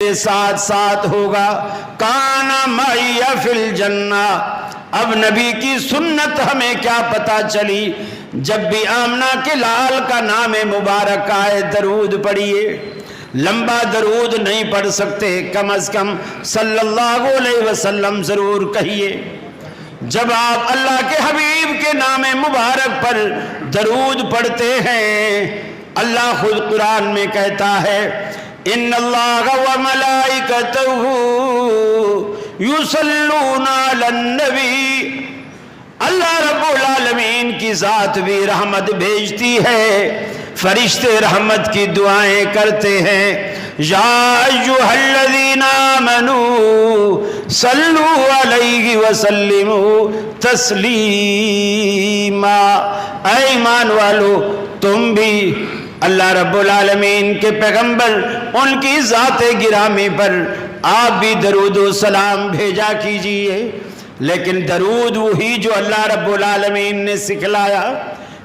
میرے ساتھ ساتھ ہوگا. کانا معی فی الجنہ. اب نبی کی سنت ہمیں کیا پتا چلی؟ جب بھی آمنہ کے لال کا نام مبارک آئے درود پڑھیے. لمبا درود نہیں پڑھ سکتے، کم از کم صلی اللہ علیہ وسلم ضرور کہیے. جب آپ اللہ کے حبیب کے نام مبارک پر درود پڑھتے ہیں، اللہ خود قرآن میں کہتا ہے ان اللہ وملائکتہ یصلون علی النبی. اللہ رب العالمین کی ذات بھی رحمت بھیجتی ہے، فرشتے رحمت کی دعائیں کرتے ہیں. یا ایھا الذین آمنوا صلوا علیہ وسلموا تسلیما. اے ایمان والو، تم بھی اللہ رب العالمین کے پیغمبر ان کی ذات گرامی پر آپ بھی درود و سلام بھیجا کیجئے. لیکن درود وہی جو اللہ رب العالمین نے سکھلایا،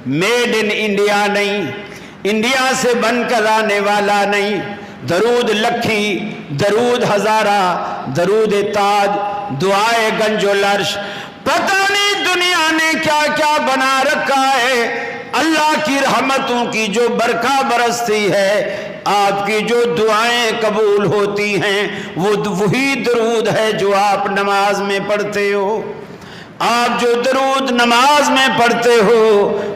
میڈ ان انڈیا نہیں، انڈیا سے بن کر آنے والا نہیں. درود لکھی، درود ہزارہ، درود تاج، دعائے گنج و لرش، پتہ نہیں دنیا نے کیا کیا بنا رکھا ہے. اللہ کی رحمتوں کی جو برکھا برستی ہے، آپ کی جو دعائیں قبول ہوتی ہیں، وہ وہی درود ہے جو آپ نماز میں پڑھتے ہو. آپ جو درود نماز میں پڑھتے ہو،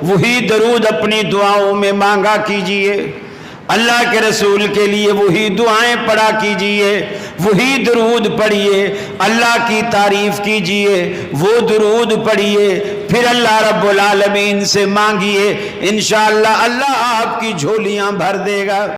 وہی درود اپنی دعاؤں میں مانگا کیجئے. اللہ کے رسول کے لیے وہی دعائیں پڑھا کیجئے، وہی درود پڑھیے. اللہ کی تعریف کیجئے، وہ درود پڑھیے، پھر اللہ رب العالمین سے مانگیے. انشاءاللہ اللہ آپ کی جھولیاں بھر دے گا.